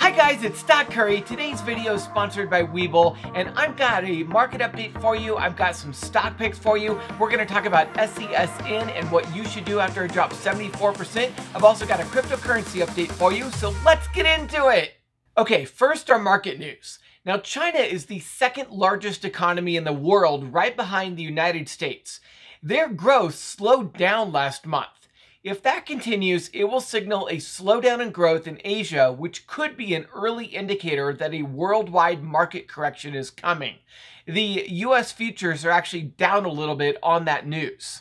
Hi guys, it's Stock Curry. Today's video is sponsored by Webull, and I've got a market update for you. I've got some stock picks for you. We're going to talk about SESN and what you should do after it drops 74%. I've also got a cryptocurrency update for you, so let's get into it. Okay, first our market news. Now, China is the second largest economy in the world, right behind the United States. Their growth slowed down last month. If that continues, it will signal a slowdown in growth in Asia, which could be an early indicator that a worldwide market correction is coming. The US futures are actually down a little bit on that news.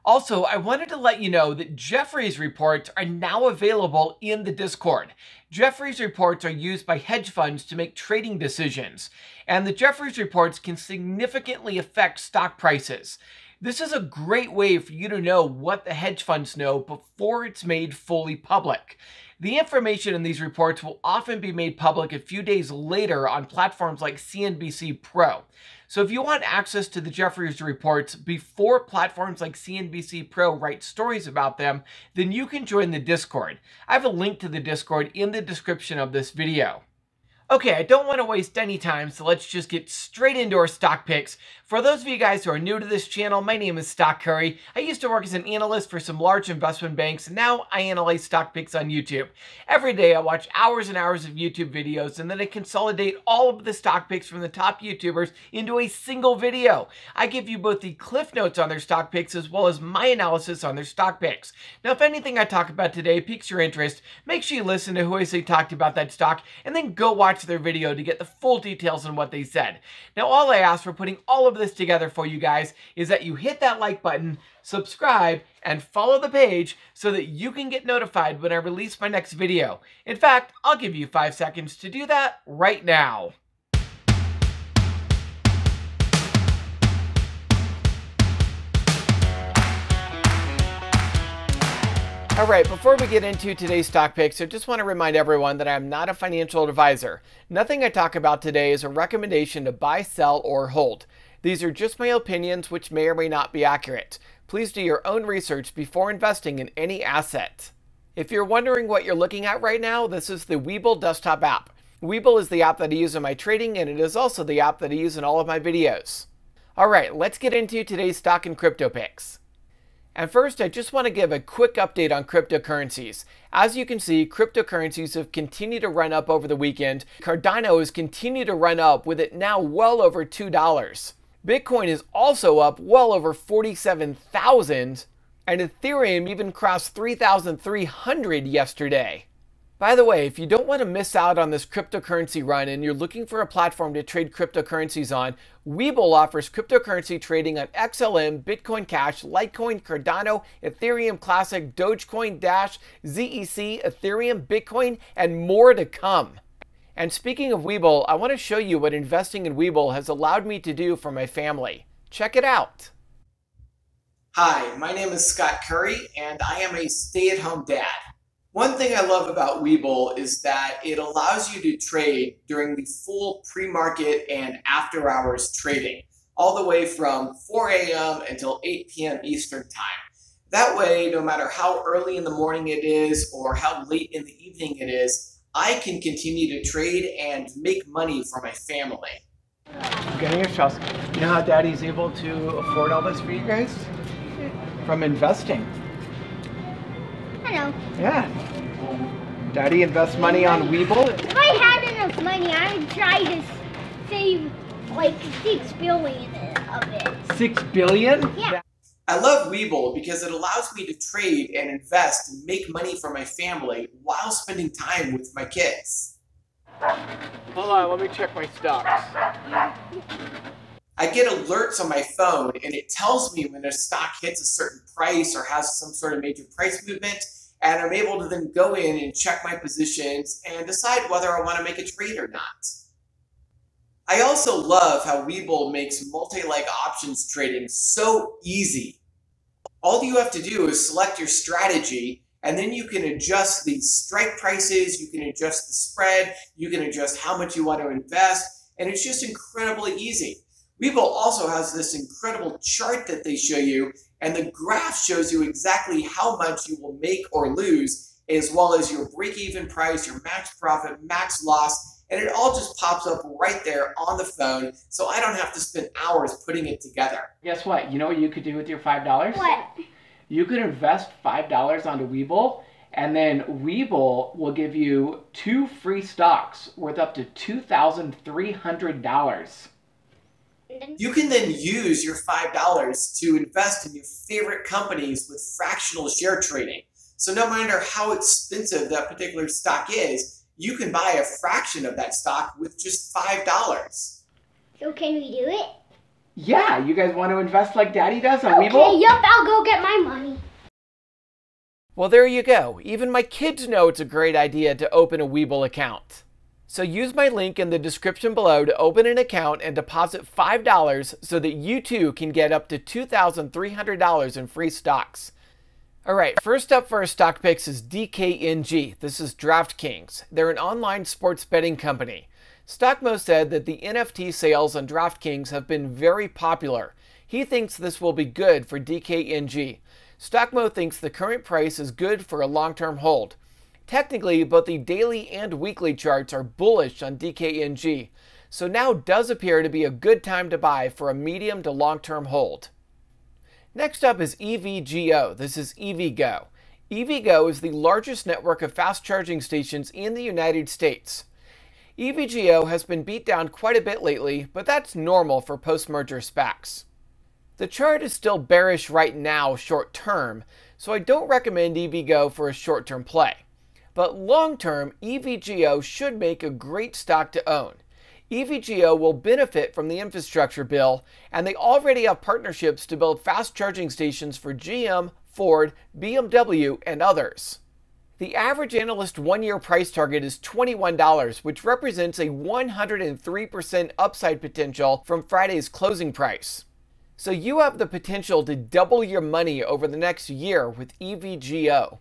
Also, I wanted to let you know that Jefferies reports are now available in the Discord. Jefferies reports are used by hedge funds to make trading decisions, and the Jefferies reports can significantly affect stock prices. This is a great way for you to know what the hedge funds know before it's made fully public. The information in these reports will often be made public a few days later on platforms like CNBC Pro. So if you want access to the Jefferies reports before platforms like CNBC Pro write stories about them, then you can join the Discord. I have a link to the Discord in the description of this video. Okay, I don't want to waste any time, so let's just get straight into our stock picks. For those of you guys who are new to this channel, my name is Stock Curry. I used to work as an analyst for some large investment banks, and now I analyze stock picks on YouTube. Every day I watch hours and hours of YouTube videos, and then I consolidate all of the stock picks from the top YouTubers into a single video. I give you both the cliff notes on their stock picks as well as my analysis on their stock picks. Now, if anything I talk about today piques your interest, make sure you listen to who I say talked about that stock, and then go watch their video to get the full details on what they said. Now, all I ask for putting all of this together for you guys is that you hit that like button, subscribe, and follow the page so that you can get notified when I release my next video. In fact, I'll give you 5 seconds to do that right now. All right, before we get into today's stock picks, I just want to remind everyone that I am not a financial advisor. Nothing I talk about today is a recommendation to buy, sell, or hold. These are just my opinions, which may or may not be accurate. Please do your own research before investing in any asset. If you're wondering what you're looking at right now, this is the Webull desktop app. Webull is the app that I use in my trading, and it is also the app that I use in all of my videos. All right, let's get into today's stock and crypto picks. And first, I just want to give a quick update on cryptocurrencies. As you can see, cryptocurrencies have continued to run up over the weekend. Cardano has continued to run up, with it now well over $2. Bitcoin is also up well over 47,000, and Ethereum even crossed 3,300 yesterday. By the way, if you don't want to miss out on this cryptocurrency run and you're looking for a platform to trade cryptocurrencies on, Webull offers cryptocurrency trading on XLM, Bitcoin Cash, Litecoin, Cardano, Ethereum Classic, Dogecoin, Dash, ZEC, Ethereum, Bitcoin, and more to come. And speaking of Webull, I want to show you what investing in Webull has allowed me to do for my family. Check it out. Hi, my name is Scott Curry, and I am a stay-at-home dad. One thing I love about Webull is that it allows you to trade during the full pre-market and after-hours trading, all the way from 4 a.m. until 8 p.m. Eastern Time. That way, no matter how early in the morning it is or how late in the evening it is, I can continue to trade and make money for my family. I'm getting your trust. You know how Daddy's able to afford all this for you guys? From investing. Hello. Yeah. Daddy invests money on Webull. If I had enough money, I would try to save like 6 billion of it. 6 billion? Yeah. I love Webull because it allows me to trade and invest and make money for my family while spending time with my kids. Hold on, let me check my stocks. I get alerts on my phone, and it tells me when a stock hits a certain price or has some sort of major price movement, and I'm able to then go in and check my positions and decide whether I want to make a trade or not. I also love how Webull makes multi-leg options trading so easy. All you have to do is select your strategy, and then you can adjust the strike prices, you can adjust the spread, you can adjust how much you want to invest, and it's just incredibly easy. Webull also has this incredible chart that they show you, and the graph shows you exactly how much you will make or lose as well as your break-even price, your max profit, max loss, and it all just pops up right there on the phone, so I don't have to spend hours putting it together. Guess what? You know what you could do with your $5? What? You could invest $5 onto Webull, and then Webull will give you 2 free stocks worth up to $2,300. You can then use your $5 to invest in your favorite companies with fractional share trading. So no matter how expensive that particular stock is, you can buy a fraction of that stock with just $5. So can we do it? Yeah, you guys want to invest like Daddy does on Okay, Webull? yup, I'll go get my money. Well, there you go. Even my kids know it's a great idea to open a Webull account. So use my link in the description below to open an account and deposit $5 so that you too can get up to $2,300 in free stocks. Alright, first up for our stock picks is DKNG. This is DraftKings. They're an online sports betting company. Stockmo said that the NFT sales on DraftKings have been very popular. He thinks this will be good for DKNG. Stockmo thinks the current price is good for a long-term hold. Technically, both the daily and weekly charts are bullish on DKNG, so now does appear to be a good time to buy for a medium to long-term hold. Next up is EVGO. This is EVGO. EVGO is the largest network of fast charging stations in the United States. EVGO has been beat down quite a bit lately, but that's normal for post-merger SPACs. The chart is still bearish right now short term, so I don't recommend EVGO for a short-term play. But long-term, EVGO should make a great stock to own. EVGO will benefit from the infrastructure bill, and they already have partnerships to build fast charging stations for GM, Ford, BMW, and others. The average analyst one-year price target is $21, which represents a 103% upside potential from Friday's closing price. So you have the potential to double your money over the next year with EVGO.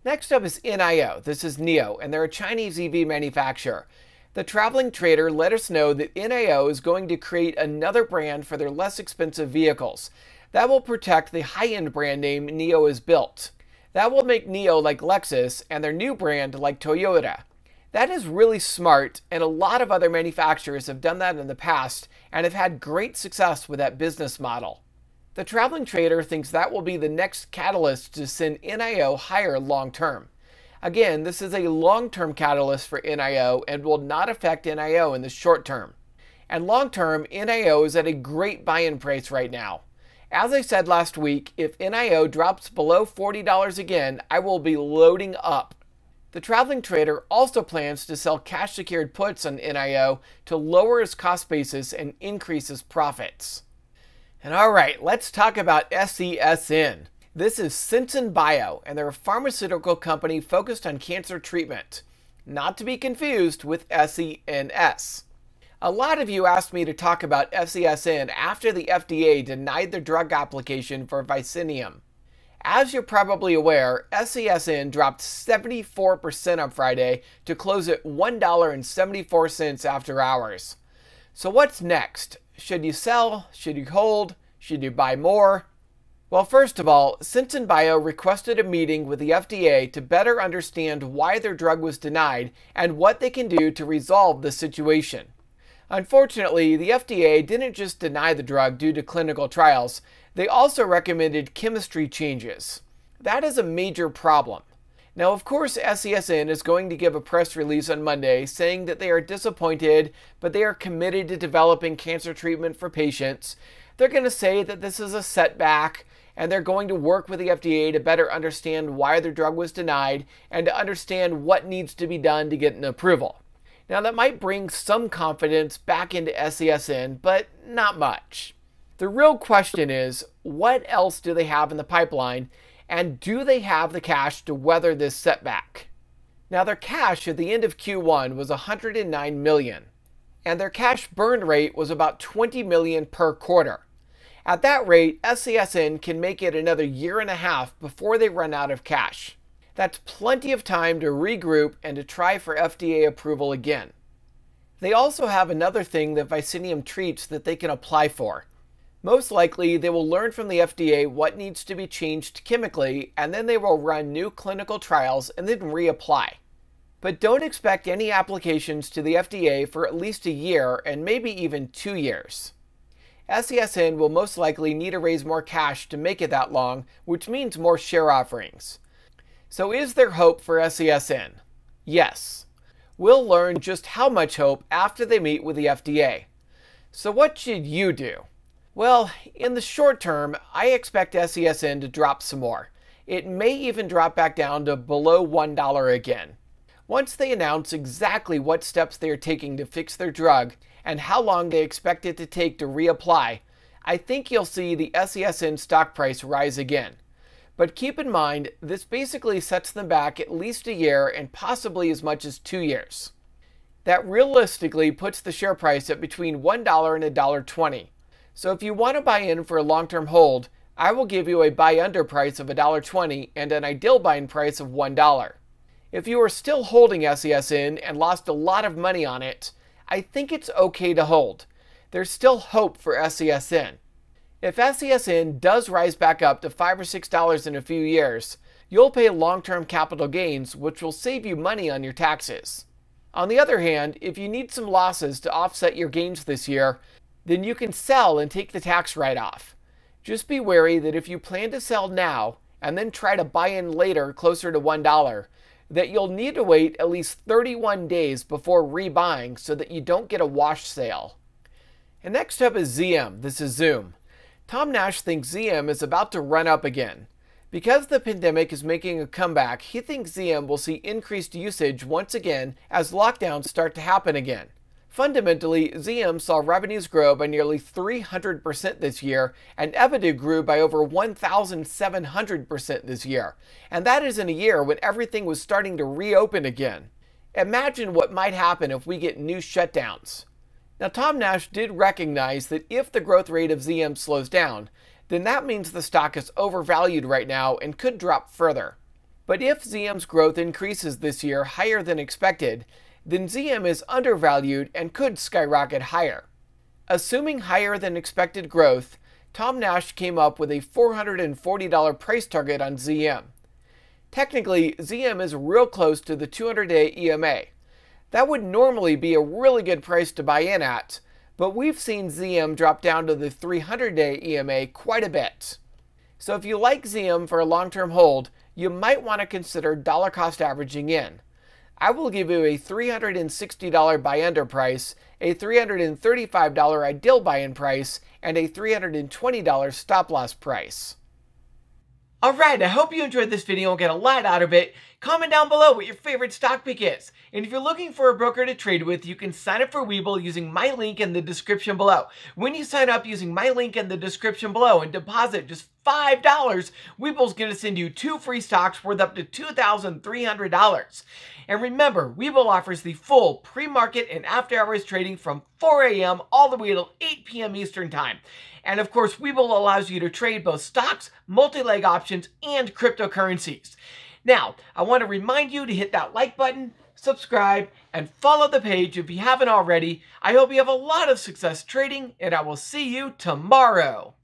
Next up is NIO. This is NIO, and they're a Chinese EV manufacturer. The traveling trader let us know that NIO is going to create another brand for their less expensive vehicles. That will protect the high-end brand name NIO has built. That will make NIO like Lexus and their new brand like Toyota. That is really smart, and a lot of other manufacturers have done that in the past and have had great success with that business model. The traveling trader thinks that will be the next catalyst to send NIO higher long term. Again, this is a long-term catalyst for NIO and will not affect NIO in the short term. And long term, NIO is at a great buy-in price right now. As I said last week, if NIO drops below $40 again, I will be loading up. The traveling trader also plans to sell cash-secured puts on NIO to lower his cost basis and increase his profits. And alright, let's talk about SESN. This is SESN Bio, and they're a pharmaceutical company focused on cancer treatment. Not to be confused with SENS. A lot of you asked me to talk about SESN after the FDA denied their drug application for Vicinium. As you're probably aware, SESN dropped 74% on Friday to close at $1.74 after hours. So what's next? Should you sell? Should you hold? Should you buy more? Well, first of all, SESN Bio requested a meeting with the FDA to better understand why their drug was denied and what they can do to resolve the situation. Unfortunately, the FDA didn't just deny the drug due to clinical trials, they also recommended chemistry changes. That is a major problem. Now, of course, SESN is going to give a press release on Monday saying that they are disappointed, but they are committed to developing cancer treatment for patients. They're going to say that this is a setback, and they're going to work with the FDA to better understand why their drug was denied and to understand what needs to be done to get an approval. Now, that might bring some confidence back into SESN, but not much. The real question is, what else do they have in the pipeline, and do they have the cash to weather this setback? Now, their cash at the end of Q1 was $109 million, and their cash burn rate was about $20 million per quarter. At that rate, SESN can make it another year and a half before they run out of cash. That's plenty of time to regroup and to try for FDA approval again. They also have another thing that Vicinium treats that they can apply for. Most likely, they will learn from the FDA what needs to be changed chemically, and then they will run new clinical trials and then reapply. But don't expect any applications to the FDA for at least a year and maybe even 2 years. SESN will most likely need to raise more cash to make it that long, which means more share offerings. So is there hope for SESN? Yes. We'll learn just how much hope after they meet with the FDA. So what should you do? Well, in the short term, I expect SESN to drop some more. It may even drop back down to below $1 again. Once they announce exactly what steps they are taking to fix their drug and how long they expect it to take to reapply, I think you'll see the SESN stock price rise again. But keep in mind, this basically sets them back at least a year and possibly as much as 2 years. That realistically puts the share price at between $1 and $1.20. So if you want to buy in for a long-term hold, I will give you a buy-under price of $1.20 and an ideal buy-in price of $1. If you are still holding SESN and lost a lot of money on it, I think it's okay to hold. There's still hope for SESN. If SESN does rise back up to $5 or $6 in a few years, you'll pay long-term capital gains, which will save you money on your taxes. On the other hand, if you need some losses to offset your gains this year, then you can sell and take the tax write-off. Just be wary that if you plan to sell now and then try to buy in later closer to $1, that you'll need to wait at least 31 days before rebuying so that you don't get a wash sale. And next up is ZM. This is Zoom. Tom Nash thinks ZM is about to run up again. Because the pandemic is making a comeback, he thinks ZM will see increased usage once again as lockdowns start to happen again. Fundamentally, ZM saw revenues grow by nearly 300% this year, and EBITDA grew by over 1,700% this year. And that is in a year when everything was starting to reopen again. Imagine what might happen if we get new shutdowns. Now, Tom Nash did recognize that if the growth rate of ZM slows down, then that means the stock is overvalued right now and could drop further. But if ZM's growth increases this year higher than expected, then ZM is undervalued and could skyrocket higher. Assuming higher than expected growth, Tom Nash came up with a $440 price target on ZM. Technically, ZM is real close to the 200-day EMA. That would normally be a really good price to buy in at, but we've seen ZM drop down to the 300-day EMA quite a bit. So if you like ZM for a long-term hold, you might want to consider dollar cost averaging in. I will give you a $360 buy-under price, a $335 ideal buy-in price, and a $320 stop-loss price. Alright, I hope you enjoyed this video and get a lot out of it. Comment down below what your favorite stock pick is. And if you're looking for a broker to trade with, you can sign up for Webull using my link in the description below. When you sign up using my link in the description below and deposit just $5, Webull's going to send you 2 free stocks worth up to $2,300. And remember, Webull offers the full pre-market and after-hours trading from 4 a.m. all the way till 8 p.m. Eastern Time. And of course, Webull allows you to trade both stocks, multi-leg options, and cryptocurrencies. Now, I want to remind you to hit that like button, subscribe, and follow the page if you haven't already. I hope you have a lot of success trading, and I will see you tomorrow.